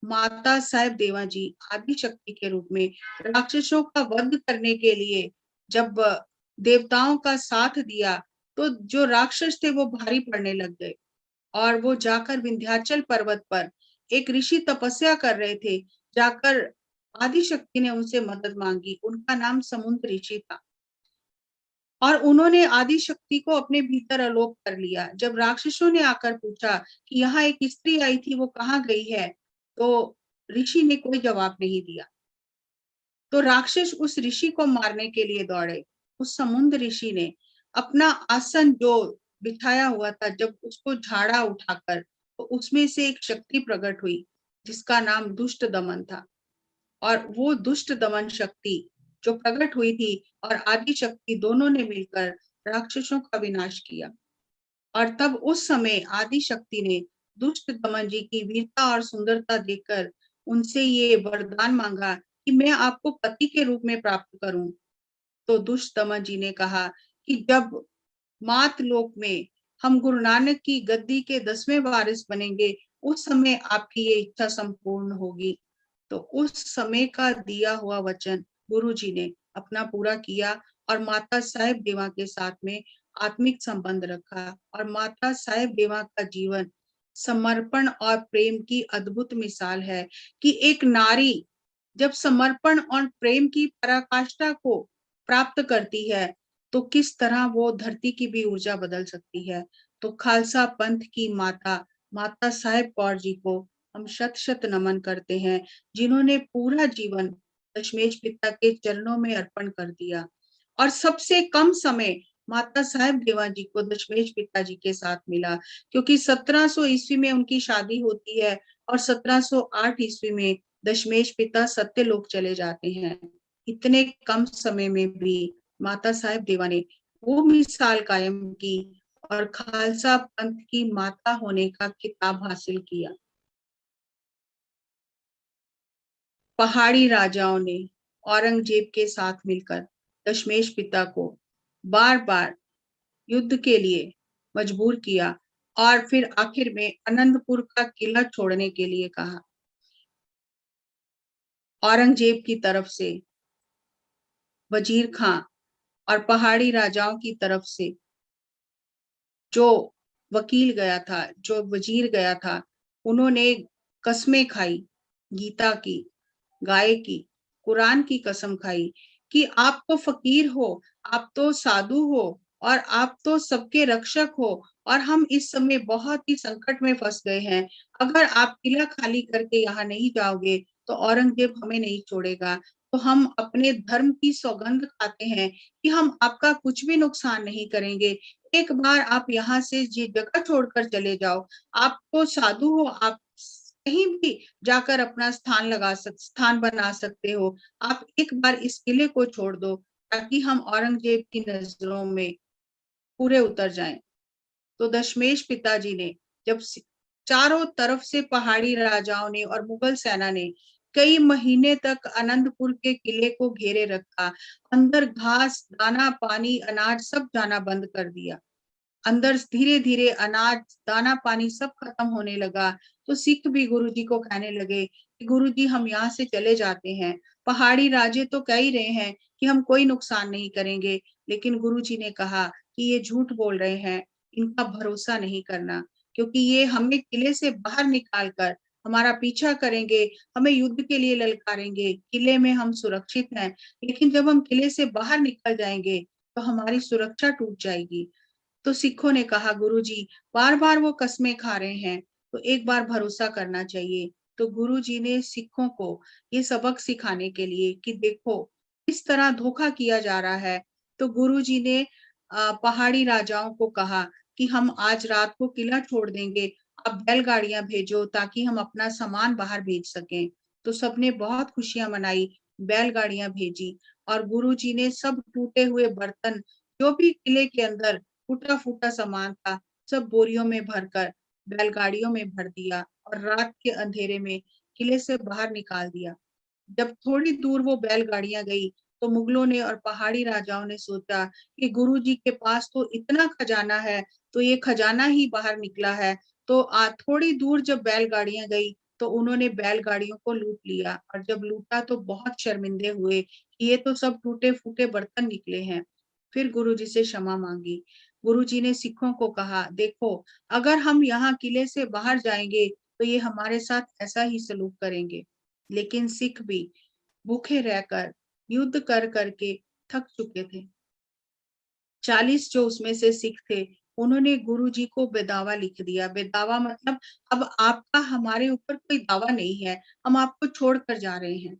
माता साहेब देवा जी आदि शक्ति के रूप में राक्षसों का वध करने के लिए जब देवताओं का साथ दिया, तो जो राक्षस थे वो भारी पड़ने लग गए और वो जाकर विंध्याचल पर्वत पर एक ऋषि तपस्या कर रहे थे, जाकर आदि शक्ति ने उनसे मदद मांगी। उनका नाम समुद्र ऋषि था और उन्होंने आदि शक्ति को अपने भीतर आलोक कर लिया। जब राक्षसों ने आकर पूछा कि यहाँ एक स्त्री आई थी, वो कहाँ गई है, तो ऋषि ने कोई जवाब नहीं दिया। तो राक्षस उस ऋषि को मारने के लिए दौड़े। उस समुद्र ऋषि ने अपना आसन जो बिछाया हुआ था, जब उसको झाड़ा उठाकर, तो उसमें से एक शक्ति प्रकट हुई जिसका नाम दुष्ट दमन था। और वो दुष्ट दमन शक्ति जो प्रकट हुई थी और आदि शक्ति दोनों ने मिलकर राक्षसों का विनाश किया। और तब उस समय आदि शक्ति ने दुष्ट दमन जी की वीरता और सुंदरता देखकर उनसे ये वरदान मांगा कि मैं आपको पति के रूप में प्राप्त करूं। तो दुष्ट दमन जी ने कहा कि जब मात लोक में हम गुरु नानक की गद्दी के 10वें वारिस बनेंगे, उस समय आपकी ये इच्छा संपूर्ण होगी। तो उस समय का दिया हुआ वचन गुरु जी ने अपना पूरा किया और माता साहेब देवा के साथ में आत्मिक संबंध रखा। और माता साहेब देवा का जीवन समर्पण और प्रेम की अद्भुत मिसाल है कि एक नारी जब समर्पण और प्रेम की पराकाष्ठा को प्राप्त करती है, तो किस तरह वो धरती की भी ऊर्जा बदल सकती है। तो खालसा पंथ की माता, माता साहेब कौर जी को हम शत शत नमन करते हैं, जिन्होंने पूरा जीवन दशमेश पिता के चरणों में अर्पण कर दिया। और सबसे कम समय माता साहेब देवा जी को दशमेश पिताजी के साथ मिला, क्योंकि 1700 ईस्वी में उनकी शादी होती है और 1708 ईस्वी में दशमेश पिता सत्यलोक चले जाते हैं। इतने कम समय में भी माता साहेब देवा ने वो मिसाल कायम की और खालसा पंथ की माता होने का खिताब हासिल किया। पहाड़ी राजाओं ने औरंगजेब के साथ मिलकर दशमेश पिता को बार बार युद्ध के लिए मजबूर किया और फिर आखिर में आनंदपुर का किला छोड़ने के लिए कहा। औरंगजेब की तरफ से वजीर खां और पहाड़ी राजाओं की तरफ से जो वकील गया था, जो वजीर गया था, उन्होंने कस्में खाई, गीता की, गाय की, कुरान की कसम खाई कि आप तो फकीर हो, आप तो साधु हो और आप तो सबके रक्षक हो और हम इस समय बहुत ही संकट में फंस गए हैं। अगर आप किला खाली करके यहाँ नहीं जाओगे तो औरंगजेब हमें नहीं छोड़ेगा। तो हम अपने धर्म की सौगंध खाते हैं कि हम आपका कुछ भी नुकसान नहीं करेंगे। एक बार आप यहाँ से ये जगह छोड़कर चले जाओ, आप तो साधु हो, आप कहीं भी जाकर अपना स्थान बना सकते हो। आप एक बार इस किले को छोड़ दो ताकि हम औरंगजेब की नजरों में पूरे उतर जाएं। तो दशमेश पिताजी ने जब चारों तरफ से पहाड़ी राजाओं ने और मुगल सेना ने कई महीने तक आनंदपुर के किले को घेरे रखा, अंदर घास, दाना, पानी, अनाज सब जाना बंद कर दिया। अंदर धीरे धीरे अनाज, दाना, पानी सब खत्म होने लगा। तो सिख भी गुरुजी को कहने लगे कि गुरुजी हम यहाँ से चले जाते हैं। पहाड़ी राजे तो कह ही रहे हैं कि हम कोई नुकसान नहीं करेंगे, लेकिन गुरुजी ने कहा कि ये झूठ बोल रहे हैं, इनका भरोसा नहीं करना, क्योंकि ये हमें किले से बाहर निकाल कर हमारा पीछा करेंगे, हमें युद्ध के लिए ललकारेंगे। किले में हम सुरक्षित हैं, लेकिन जब हम किले से बाहर निकल जाएंगे तो हमारी सुरक्षा टूट जाएगी। तो सिखों ने कहा गुरुजी बार बार वो कस्में खा रहे हैं, तो एक बार भरोसा करना चाहिए। तो गुरुजी ने सिखों को ये सबक सिखाने के लिए कि देखो इस तरह धोखा किया जा रहा है, तो गुरुजी ने पहाड़ी राजाओं को कहा कि हम आज रात को किला छोड़ देंगे, आप बैलगाड़ियां भेजो ताकि हम अपना सामान बाहर भेज सकें। तो सबने बहुत खुशियां मनाई, बैलगाड़ियां भेजी और गुरुजी ने सब टूटे हुए बर्तन, जो भी किले के अंदर टूटा फूटा सामान था, सब बोरियों में भरकर बैलगाड़ियों में भर दिया और रात के अंधेरे में किले से बाहर निकाल दिया। जब थोड़ी दूर वो बैलगाड़ियां गई, तो मुगलों ने और पहाड़ी राजाओं ने सोचा कि गुरुजी के पास तो इतना खजाना है, तो ये खजाना ही बाहर निकला है। तो थोड़ी दूर जब बैलगाड़ियां गई, तो उन्होंने बैलगाड़ियों को लूट लिया और जब लूटा तो बहुत शर्मिंदे हुए कि ये तो सब टूटे फूटे बर्तन निकले हैं। फिर गुरुजी से क्षमा मांगी। गुरुजी ने सिखों को कहा, देखो, अगर हम यहाँ किले से बाहर जाएंगे तो ये हमारे साथ ऐसा ही सलूक करेंगे। लेकिन सिख भी भूखे रहकर युद्ध कर करके थक चुके थे। 40 जो उसमें से सिख थे, उन्होंने गुरुजी को बेदावा लिख दिया। बेदावा मतलब अब आपका हमारे ऊपर कोई दावा नहीं है, हम आपको छोड़कर जा रहे हैं।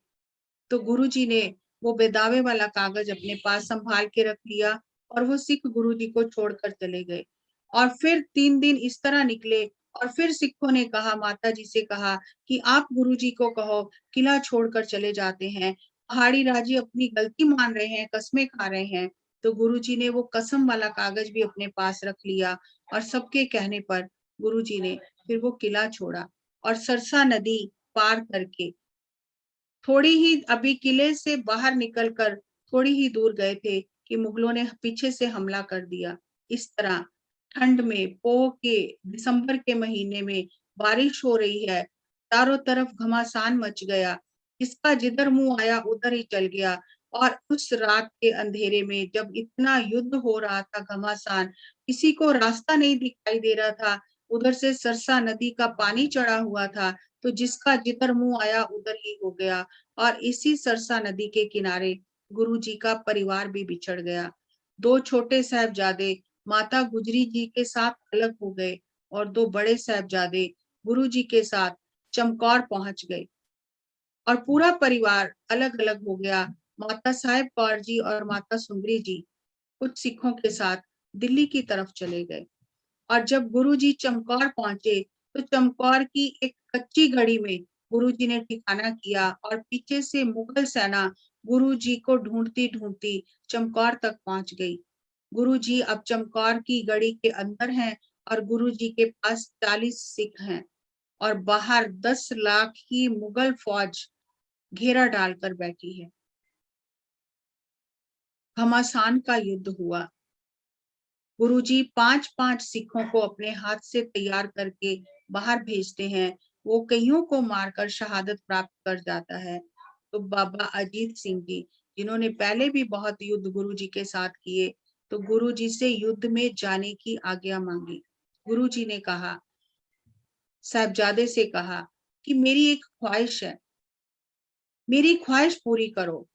तो गुरुजी ने वो बेदावे वाला कागज अपने पास संभाल के रख लिया और वो सिख गुरुजी को छोड़कर चले गए। और फिर 3 दिन इस तरह निकले और फिर सिखों ने कहा, माता जी से कहा कि आप गुरुजी को कहो किला छोड़कर चले जाते हैं। पहाड़ी राजी अपनी गलती मान रहे हैं, कस्में खा रहे हैं। तो गुरुजी ने वो कसम वाला कागज भी अपने पास रख लिया और सबके कहने पर गुरुजी ने फिर वो किला छोड़ा और सरसा नदी पार करके थोड़ी ही अभी किले से बाहर निकलकर थोड़ी ही दूर गए थे कि मुगलों ने पीछे से हमला कर दिया। इस तरह ठंड में पोह के दिसंबर के महीने में बारिश हो रही है, चारों तरफ घमासान मच गया, जिसका जिधर मुंह आया उधर ही चल गया। और उस रात के अंधेरे में जब इतना युद्ध हो रहा था, घमासान, किसी को रास्ता नहीं दिखाई दे रहा था, उधर से सरसा नदी का पानी चढ़ा हुआ था, तो जिसका जिधर मुंह आया उधर ही हो गया। और इसी सरसा नदी के किनारे गुरुजी का परिवार भी बिछड़ गया। 2 छोटे साहबजादे माता गुजरी जी के साथ अलग हो गए और 2 बड़े साहबजादे गुरुजी के साथ चमकौर पहुंच गए और पूरा परिवार अलग अलग हो गया। माता साहेब कौर जी और माता सुंदरी जी कुछ सिखों के साथ दिल्ली की तरफ चले गए। और जब गुरुजी चमकौर पहुंचे, तो चमकौर की एक कच्ची गढ़ी में गुरुजी ने ठिकाना किया और पीछे से मुगल सेना गुरुजी को ढूंढती ढूंढती चमकौर तक पहुंच गई। गुरुजी अब चमकौर की गढ़ी के अंदर हैं और गुरुजी के पास 40 सिख हैं और बाहर 10 लाख की मुगल फौज घेरा डालकर बैठी है। घमासान का युद्ध हुआ। गुरुजी 5-5 सिखों को अपने हाथ से तैयार करके बाहर भेजते हैं। वो कईयों को मारकर शहादत प्राप्त कर जाता है। तो बाबा अजीत सिंह जी, जिन्होंने पहले भी बहुत युद्ध गुरुजी के साथ किए, तो गुरुजी से युद्ध में जाने की आज्ञा मांगी। गुरुजी ने कहा, साहबजादे से कहा कि मेरी एक ख्वाहिश है, मेरी ख्वाहिश पूरी करो।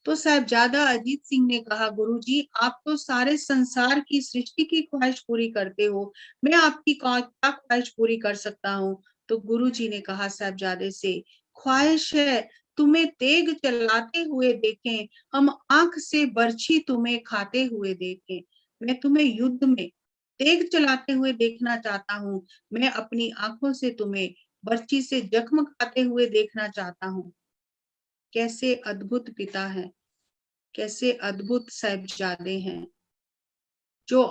तो साहबजादा अजीत सिंह ने कहा, गुरुजी, आप तो सारे संसार की सृष्टि की ख्वाहिश पूरी करते हो, मैं आपकी क्या ख्वाहिश पूरी कर सकता हूँ। तो गुरुजी ने कहा साहबजादे से, ख्वाहिश है तुम्हें तेग चलाते हुए देखें, हम आंख से बर्छी तुम्हें खाते हुए देखें। मैं तुम्हें युद्ध में तेग चलाते हुए देखना चाहता हूँ, मैं अपनी आंखों से तुम्हें बर्छी से जख्म खाते हुए देखना चाहता हूँ। कैसे अद्भुत पिता हैं, कैसे अद्भुत साहिबजादे हैं, जो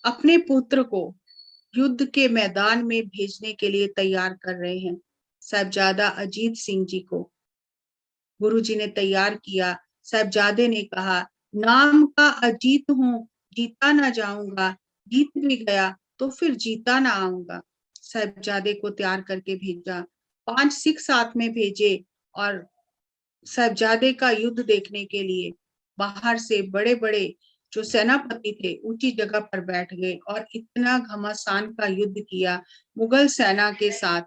अपने पुत्र को युद्ध के मैदान में भेजने के लिए तैयार कर रहे हैं। साहिबजादा अजीत सिंह जी को गुरुजी ने तैयार किया। साहिबजादे ने कहा, नाम का अजीत हूँ, जीता ना जाऊंगा, जीत भी गया तो फिर जीता ना आऊंगा। साहिबजादे को तैयार करके भेजा। 5 सिख साथ में भेजे और साहिबजादे का युद्ध देखने के लिए बाहर से बड़े बड़े जो सेनापति थे ऊंची जगह पर बैठ गए और इतना घमासान का युद्ध किया मुगल सेना के साथ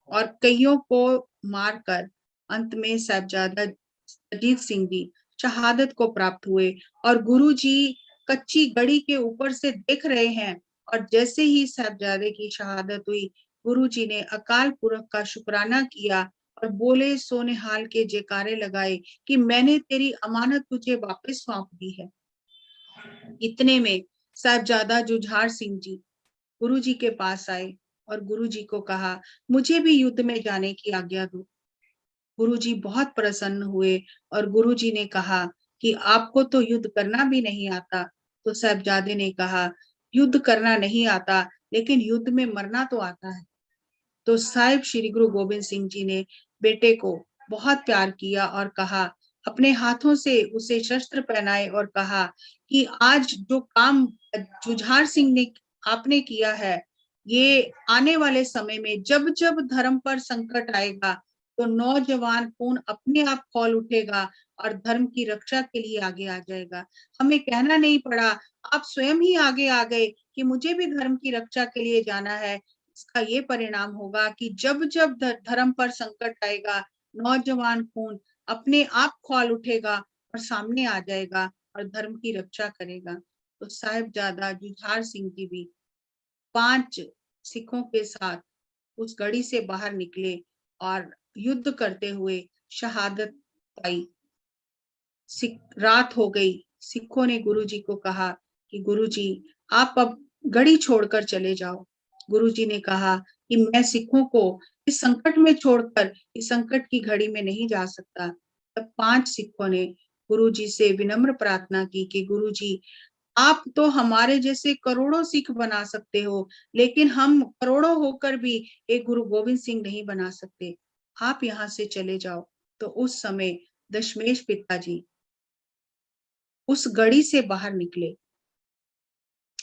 और कईयों को मारकर अंत में साहिबजादा अजीत सिंह जी शहादत को प्राप्त हुए। और गुरु जी कच्ची गढ़ी के ऊपर से देख रहे हैं और जैसे ही साहिबजादे की शहादत हुई, गुरु जी ने अकाल पुरख का शुक्राना किया और बोले सोनेहाल के जयकारे लगाए कि मैंने तेरी अमानत तुझे वापस सौंप दी है। इतने में साहिबजादा जुझार सिंह जी गुरु जी के पास आए और गुरु जी को कहा, मुझे भी युद्ध में जाने की आज्ञा दो। गुरुजी बहुत प्रसन्न हुए और गुरुजी ने कहा कि आपको तो युद्ध करना भी नहीं आता। तो साहिबजादे ने कहा, युद्ध करना नहीं आता, लेकिन युद्ध में मरना तो आता है। तो साहिब श्री गुरु गोबिंद सिंह जी ने बेटे को बहुत प्यार किया और कहा, अपने हाथों से उसे शस्त्र पहनाए और कहा कि आज जो काम जुझार सिंह ने आपने किया है, ये आने वाले समय में जब जब धर्म पर संकट आएगा तो नौजवान खून अपने आप खौल उठेगा और धर्म की रक्षा के लिए आगे आ जाएगा। हमें कहना नहीं पड़ा, आप स्वयं ही आगे आ गए कि मुझे भी धर्म की रक्षा के लिए जाना है। इसका ये परिणाम होगा कि जब जब धर्म पर संकट आएगा, नौजवान खून अपने आप खौल उठेगा और सामने आ जाएगा और धर्म की रक्षा करेगा। तो साहिबजादा जुझार सिंह जी भी 5 सिखों के साथ उस गढ़ी से बाहर निकले और युद्ध करते हुए शहादत पाई। रात हो गई। सिखों ने गुरुजी को कहा कि गुरुजी, आप अब गढ़ी छोड़कर चले जाओ। गुरुजी ने कहा कि मैं सिखों को इस संकट में छोड़कर इस संकट की घड़ी में नहीं जा सकता। तब 5 सिखों ने गुरुजी से विनम्र प्रार्थना की कि गुरुजी, आप तो हमारे जैसे करोड़ों सिख बना सकते हो, लेकिन हम करोड़ों होकर भी एक गुरु गोविंद सिंह नहीं बना सकते। आप यहाँ से चले जाओ। तो उस समय दशमेश पिताजी उस गढ़ी से बाहर निकले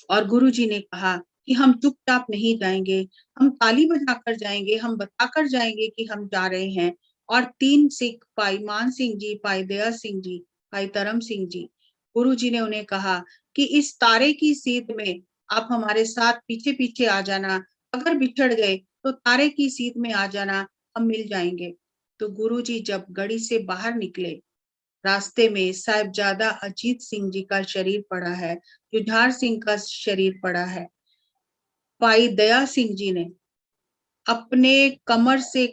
और गुरुजी ने कहा कि हम चुपचाप नहीं जाएंगे, हम ताली बजाकर जाएंगे, हम बताकर जाएंगे कि हम जा रहे हैं। और 3 सिख, भाई मान सिंह जी, भाई दया सिंह जी, भाई धर्म सिंह जी, गुरुजी ने उन्हें कहा कि इस तारे की सीध में आप हमारे साथ पीछे पीछे आ जाना, अगर बिछड़ गए तो तारे की सीध में आ जाना, हम मिल जाएंगे। तो गुरुजी जब गढ़ी से बाहर निकले, रास्ते में साहिबजादा अजीत सिंह जी का शरीर पड़ा है, जुझार सिंह का शरीर पड़ा है। भाई दया सिंह जी ने अपने कमर से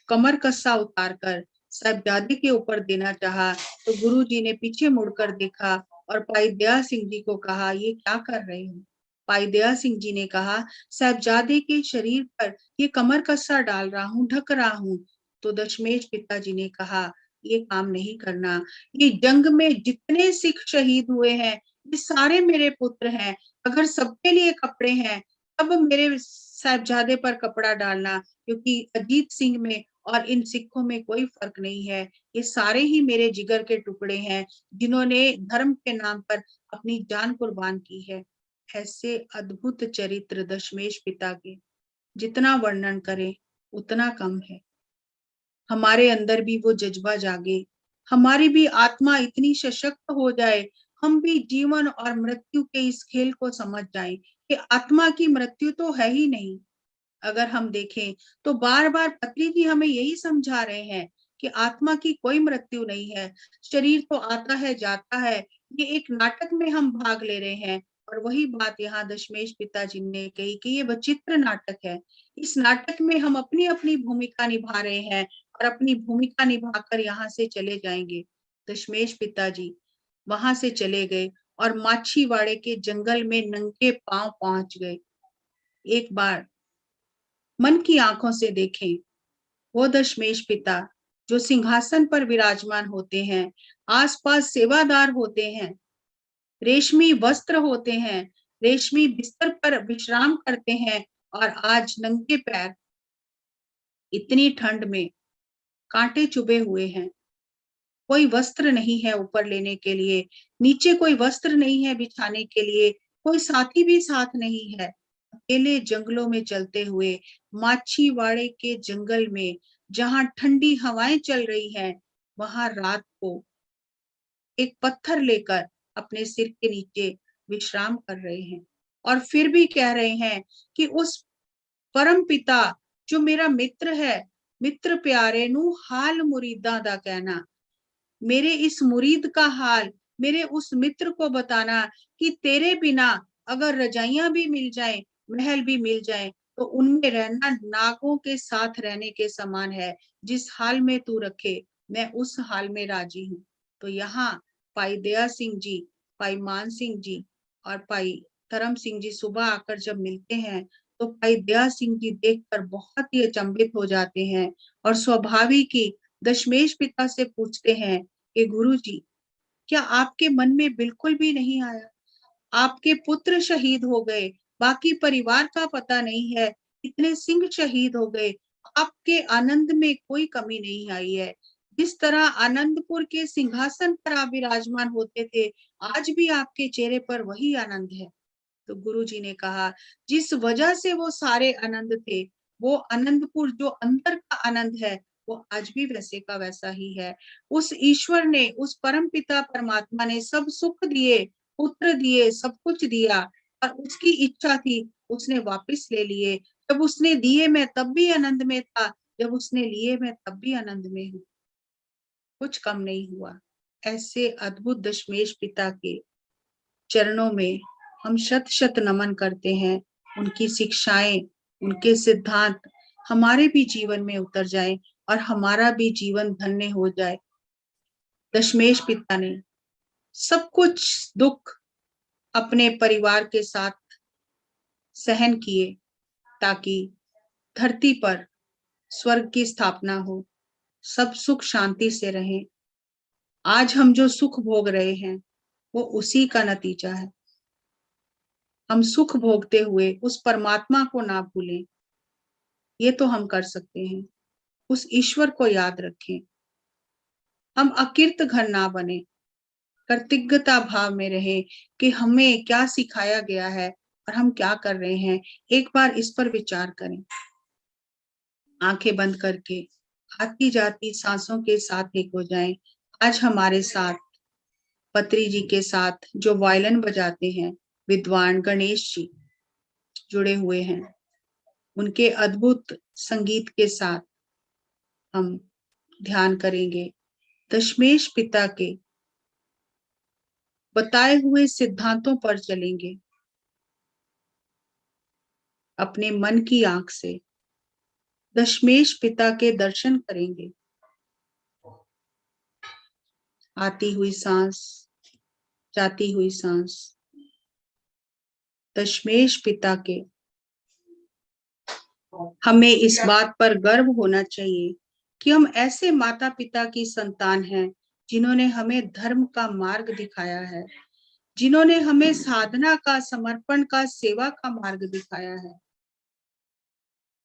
कमर कस्सा उतारकर साहिबजादे के ऊपर देना चाहा, तो गुरु जी ने पीछे मुड़कर देखा और भाई दया सिंह जी को कहा, ये क्या कर रहे हो? भाई दया सिंह जी ने कहा, साहिबजादे के शरीर पर ये कमर कस्सा डाल रहा हूँ, ढक रहा हूँ। तो दशमेश पिताजी ने कहा, ये काम नहीं करना। ये जंग में जितने सिख शहीद हुए हैं, ये सारे मेरे पुत्र हैं। अगर सबके लिए कपड़े हैं, तब मेरे साहिबजादे पर कपड़ा डालना, क्योंकि अजीत सिंह में और इन सिखों में कोई फर्क नहीं है। ये सारे ही मेरे जिगर के टुकड़े हैं, जिन्होंने धर्म के नाम पर अपनी जान कुर्बान की है। ऐसे अद्भुत चरित्र दशमेश पिता के, जितना वर्णन करें उतना कम है। हमारे अंदर भी वो जज्बा जागे, हमारी भी आत्मा इतनी सशक्त हो जाए, हम भी जीवन और मृत्यु के इस खेल को समझ जाएं कि आत्मा की मृत्यु तो है ही नहीं। अगर हम देखें तो बार बार पत्री जी हमें यही समझा रहे हैं कि आत्मा की कोई मृत्यु नहीं है। शरीर तो आता है जाता है, ये एक नाटक में हम भाग ले रहे हैं। और वही बात यहाँ दशमेश पिताजी ने कही कि ये विचित्र नाटक है। इस नाटक में हम अपनी अपनी भूमिका निभा रहे हैं और अपनी भूमिका निभाकर यहाँ से चले जाएंगे। दशमेश पिताजी वहां से चले गए और माछीवाड़े के जंगल में नंगे पांव पहुंच गए। एक बार मन की आंखों से देखें, वो दशमेश पिता जो सिंहासन पर विराजमान होते हैं, आसपास सेवादार होते हैं, रेशमी वस्त्र होते हैं, रेशमी बिस्तर पर विश्राम करते हैं, और आज नंगे पैर इतनी ठंड में कांटे चुभे हुए हैं। कोई वस्त्र नहीं है ऊपर लेने के लिए, नीचे कोई वस्त्र नहीं है बिछाने के लिए, कोई साथी भी साथ नहीं है। अकेले जंगलों में चलते हुए, माछीवाड़े के जंगल में जहां ठंडी हवाएं चल रही हैं, वहां रात को एक पत्थर लेकर अपने सिर के नीचे विश्राम कर रहे हैं। और फिर भी कह रहे हैं कि उस परम पिता जो मेरा मित्र है, मित्र प्यारे नू हाल मुरीदा दा कहना, मेरे इस मुरीद का हाल मेरे उस मित्र को बताना कि तेरे बिना अगर रजाइयां भी मिल जाएं, महल भी मिल जाएं, तो उनमें रहना नागों के साथ रहने के समान है। जिस हाल में तू रखे, मैं उस हाल में राजी हूँ। तो यहाँ भाई दया सिंह जी, भाई मान सिंह जी और भाई धर्म सिंह जी सुबह आकर जब मिलते हैं, तो भाई दया सिंह जी देखकर बहुत ही अचंभित हो जाते हैं और स्वाभाविक ही दशमेश पिता से पूछते हैं कि गुरु जी, क्या आपके मन में बिल्कुल भी नहीं आया? आपके पुत्र शहीद हो गए, बाकी परिवार का पता नहीं है, इतने सिंह शहीद हो गए, आपके आनंद में कोई कमी नहीं आई है। जिस तरह आनंदपुर के सिंहासन पर आप विराजमान होते थे, आज भी आपके चेहरे पर वही आनंद है। तो गुरु जी ने कहा, जिस वजह से वो सारे आनंद थे, वो आनंदपुर जो अंदर का आनंद है, वो आज भी वैसे का वैसा ही है। उस ईश्वर ने, उस परम पिता परमात्मा ने सब सुख दिए, पुत्र दिए, सब कुछ दिया, और उसकी इच्छा थी, उसने वापस ले लिए। जब उसने दिए मैं तब भी आनंद में था, जब उसने लिए मैं तब भी आनंद में हूँ, कुछ कम नहीं हुआ। ऐसे अद्भुत दशमेश पिता के चरणों में हम शत शत नमन करते हैं। उनकी शिक्षाएं, उनके सिद्धांत हमारे भी जीवन में उतर जाए और हमारा भी जीवन धन्य हो जाए। दशमेश पिता ने सब कुछ दुख अपने परिवार के साथ सहन किए ताकि धरती पर स्वर्ग की स्थापना हो, सब सुख शांति से रहें। आज हम जो सुख भोग रहे हैं वो उसी का नतीजा है। हम सुख भोगते हुए उस परमात्मा को ना भूलें, ये तो हम कर सकते हैं। उस ईश्वर को याद रखें। हम अकिर्त घर ना बने, कृतज्ञता भाव में रहे कि हमें क्या सिखाया गया है और हम क्या कर रहे हैं। एक बार इस पर विचार करें, आंखें बंद करके आती जाती सांसों के साथ एक हो जाएं। आज हमारे साथ पत्री जी के साथ जो वायलिन बजाते हैं विद्वान गणेश जी जुड़े हुए हैं, उनके अद्भुत संगीत के साथ हम ध्यान करेंगे। दशमेश पिता के बताए हुए सिद्धांतों पर चलेंगे, अपने मन की आंख से दशमेश पिता के दर्शन करेंगे। आती हुई सांस, जाती हुई सांस, दशमेश पिता के। हमें इस बात पर गर्व होना चाहिए कि हम ऐसे माता पिता की संतान हैं जिन्होंने हमें धर्म का मार्ग दिखाया है, जिन्होंने हमें साधना का, समर्पण का, सेवा का मार्ग दिखाया है।